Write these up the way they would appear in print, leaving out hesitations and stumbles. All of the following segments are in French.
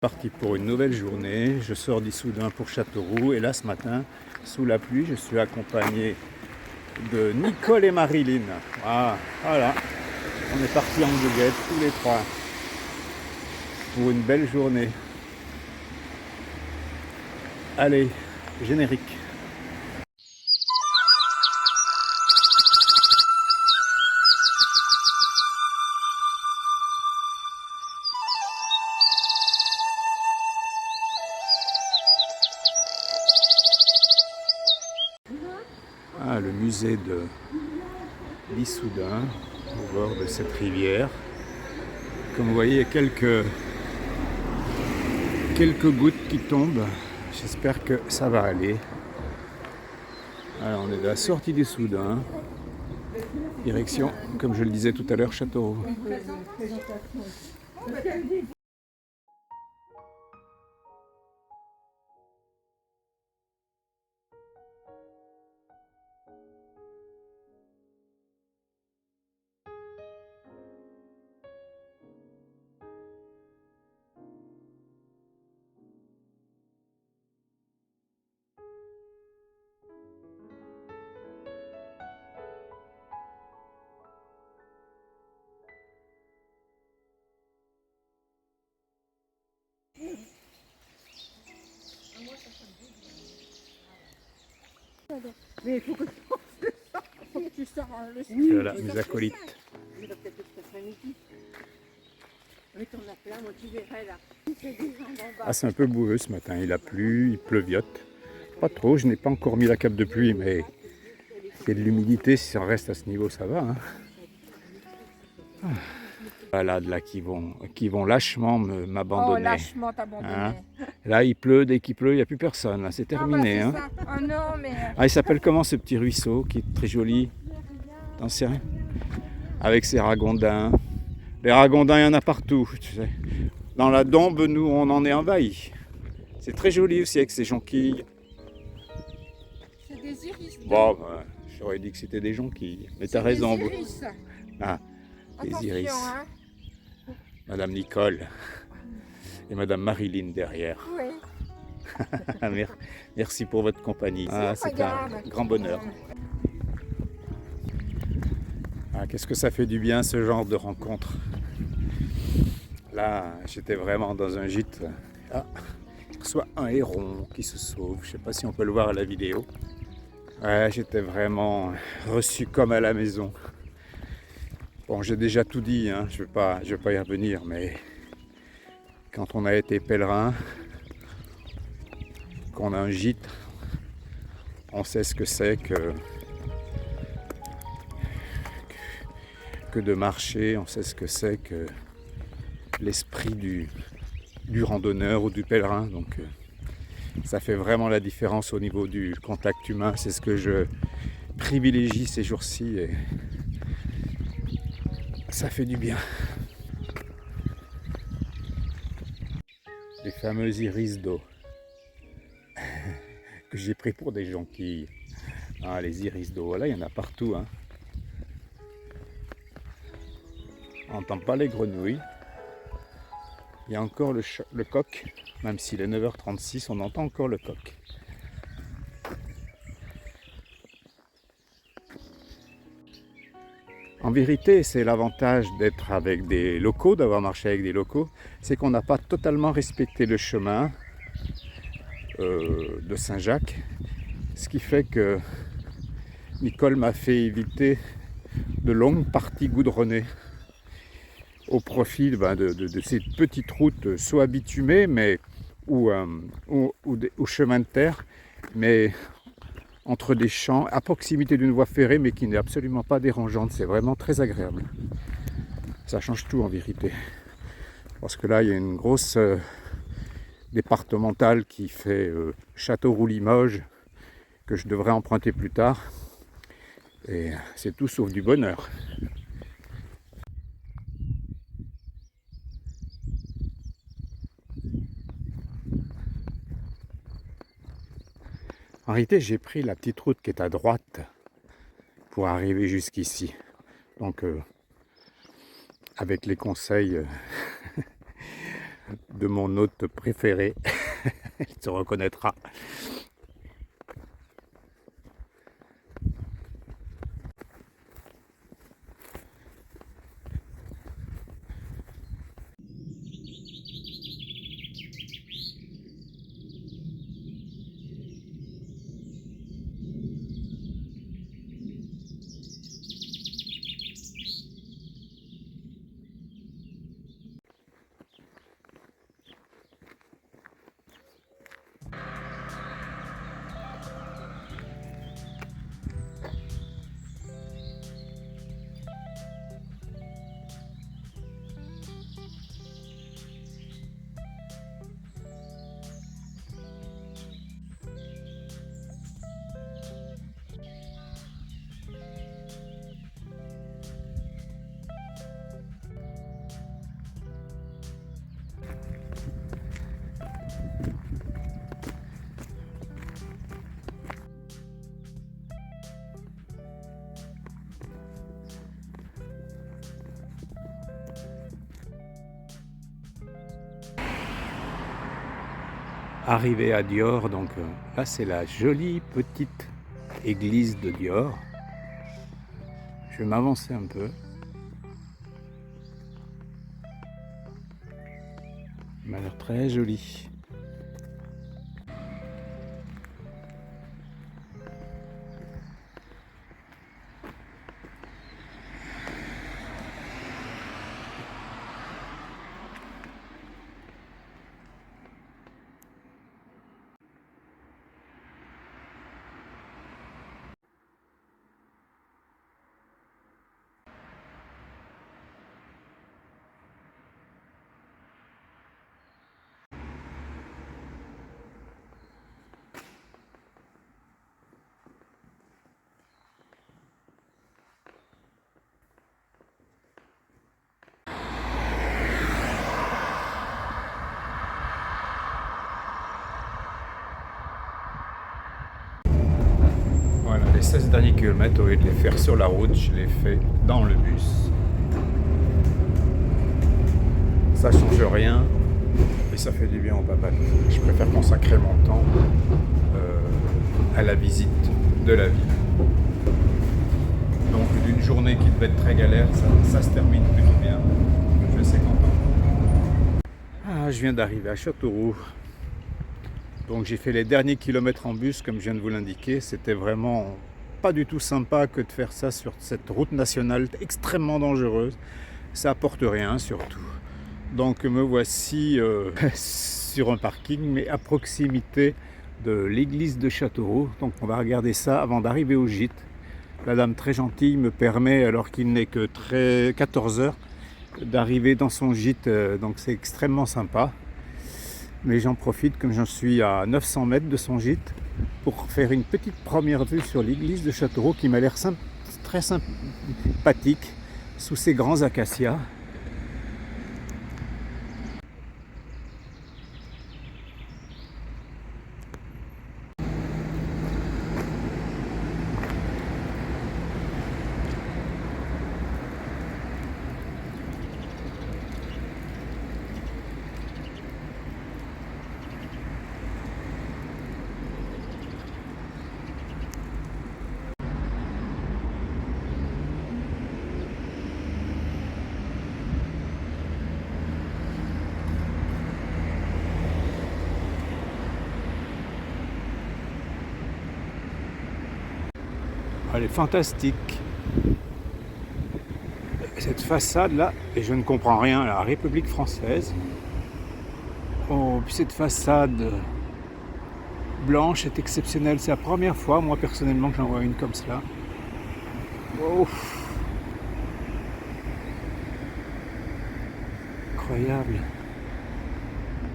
Parti pour une nouvelle journée, je sors d'Issoudun pour Châteauroux et là ce matin, sous la pluie, je suis accompagné de Nicole et Marilyn. Ah, voilà, on est partis en goguette tous les trois pour une belle journée. Allez, générique. Ah, le musée de l'Issoudun, au bord de cette rivière. Comme vous voyez, il y a quelques gouttes qui tombent. J'espère que ça va aller. Alors, on est à la sortie d'Issoudun. Direction, comme je le disais tout à l'heure, Châteauroux. Mais il faut que tu sors le Et voilà, mes acolytes. Il va peut-être cet après-midi. Mais t'en as plein, moi tu verrais là. C'est des gens d'en bas. Ah, c'est un peu boueux ce matin, il a plu, il pleuviote. Pas trop, je n'ai pas encore mis la cape de pluie, mais il y a de l'humidité, si on reste à ce niveau, ça va. Hein. Voilà, là qui vont lâchement m'abandonner. Oh, lâchement t'abandonner. Hein. Là, il pleut, dès qu'il pleut, il n'y a plus personne. Là, c'est terminé. Ah, bah, Hein. ça. Oh non, mais. Ah, il s'appelle comment ce petit ruisseau qui est très joli? T'en sais rien? Avec ses ragondins. Les ragondins, il y en a partout, tu sais. Dans la Dombe, nous, on en est envahis. C'est très joli aussi avec ces jonquilles. C'est des iris. Bon, j'aurais dit que c'était des jonquilles. Mais t'as raison. Des iris. Ah, des Attention, iris. hein. Madame Nicole et Madame Marilyn derrière. Oui. Merci pour votre compagnie. Ah, c'est un grand bonheur. Ah, qu'est-ce que ça fait du bien ce genre de rencontre. Là, j'étais vraiment dans un gîte. Ah, je reçois un héron qui se sauve. Je ne sais pas si on peut le voir à la vidéo. Ouais, j'étais vraiment reçu comme à la maison. Bon, j'ai déjà tout dit, hein. Je vais pas y revenir, mais quand on a été pèlerin, qu'on a un gîte, on sait ce que c'est que de marcher, on sait ce que c'est que l'esprit du randonneur ou du pèlerin. Donc ça fait vraiment la différence au niveau du contact humain. C'est ce que je privilégie ces jours-ci et ça fait du bien. Les fameux iris d'eau que j'ai pris pour des jonquilles. Ah, les iris d'eau, voilà, il y en a partout. Hein. On n'entend pas les grenouilles. Il y a encore le coq, même s'il est 9h36, on entend encore le coq. En vérité, c'est l'avantage d'être avec des locaux, d'avoir marché avec des locaux, c'est qu'on n'a pas totalement respecté le chemin de Saint-Jacques, ce qui fait que Nicole m'a fait éviter de longues parties goudronnées au profit de ces petites routes soit bitumées mais, ou chemin de terre, mais entre des champs à proximité d'une voie ferrée mais qui n'est absolument pas dérangeante. C'est vraiment très agréable. Ça change tout en vérité. Parce que là, il y a une grosse départementale qui fait Châteauroux-Limoges que je devrais emprunter plus tard. Et c'est tout sauf du bonheur. En réalité, j'ai pris la petite route qui est à droite pour arriver jusqu'ici. Donc, avec les conseils de mon hôte préféré. Il se reconnaîtra. Arrivé à Dior, donc là c'est la jolie petite église de Dior. Je vais m'avancer un peu. Elle m'a l'air très jolie. Voilà, les 16 derniers kilomètres, au lieu de les faire sur la route, je les fais dans le bus. Ça change rien et ça fait du bien au papa. Je préfère consacrer mon temps à la visite de la ville. Donc d'une journée qui devait être très galère, ça se termine plutôt bien. Je suis content. Ah, je viens d'arriver à Châteauroux. Donc j'ai fait les derniers kilomètres en bus, comme je viens de vous l'indiquer. C'était vraiment pas du tout sympa que de faire ça sur cette route nationale extrêmement dangereuse. Ça apporte rien surtout. Donc me voici sur un parking, mais à proximité de l'église de Châteauroux. Donc on va regarder ça avant d'arriver au gîte. La dame très gentille me permet, alors qu'il n'est que 14 heures, d'arriver dans son gîte. Donc c'est extrêmement sympa. Mais j'en profite, comme j'en suis à 900 mètres de son gîte, pour faire une petite première vue sur l'église de Châteauroux qui m'a l'air très sympathique sous ces grands acacias. Elle est fantastique. Cette façade là, et je ne comprends rien à la République française. Oh, puis cette façade blanche est exceptionnelle. C'est la première fois, moi personnellement, que j'en vois une comme cela. Oh. Incroyable.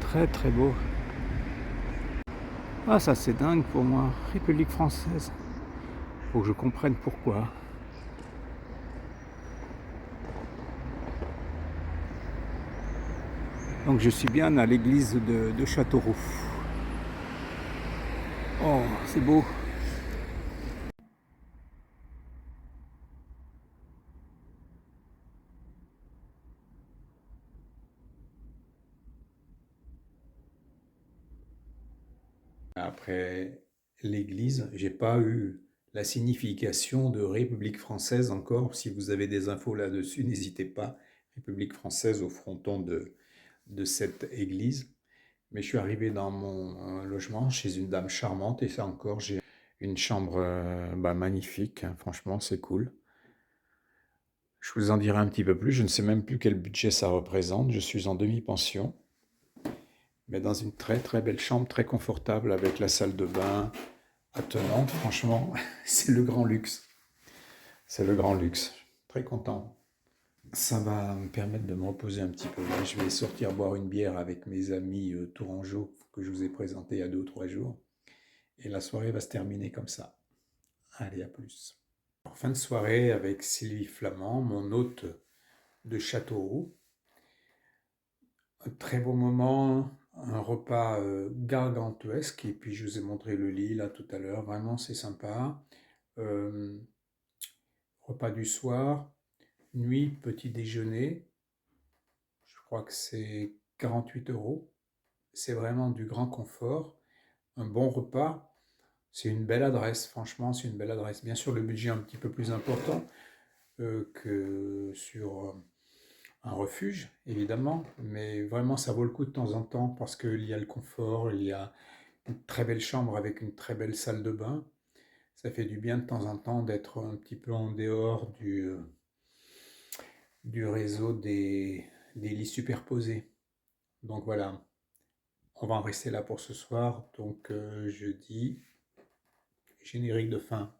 Très très beau. Ah, ça c'est dingue pour moi. République française. Faut que je comprenne pourquoi. Donc je suis bien à l'église de Châteauroux. Oh, c'est beau. Après l'église, j'ai pas eu la signification de République française encore. Si vous avez des infos là-dessus, n'hésitez pas. République française au fronton de cette église. Mais je suis arrivé dans mon logement chez une dame charmante et ça encore, j'ai une chambre magnifique. Hein. Franchement, c'est cool. Je vous en dirai un petit peu plus. Je ne sais même plus quel budget ça représente. Je suis en demi-pension, mais dans une très très belle chambre, très confortable avec la salle de bain attenante. Franchement, c'est le grand luxe. C'est le grand luxe. Très content. Ça va me permettre de me reposer un petit peu. Là, je vais sortir boire une bière avec mes amis tourangeaux que je vous ai présentés il y a 2 ou 3 jours. Et la soirée va se terminer comme ça. Allez, à plus. En fin de soirée avec Sylvie Flamand, mon hôte de Châteauroux. Un très beau moment, un repas gargantuesque. Et puis je vous ai montré le lit là tout à l'heure. Vraiment, c'est sympa. Euh, Repas du soir, nuit, petit déjeuner. Je crois que c'est 48 euros. C'est vraiment du grand confort. Un bon repas. C'est une belle adresse, franchement, c'est une belle adresse. Bien sûr, le budget est un petit peu plus important que sur un refuge, évidemment, mais vraiment, ça vaut le coup de temps en temps parce qu'il y a le confort, il y a une très belle chambre avec une très belle salle de bain. Ça fait du bien de temps en temps d'être un petit peu en dehors du réseau des lits superposés. Donc voilà, on va en rester là pour ce soir. Donc je dis générique de fin.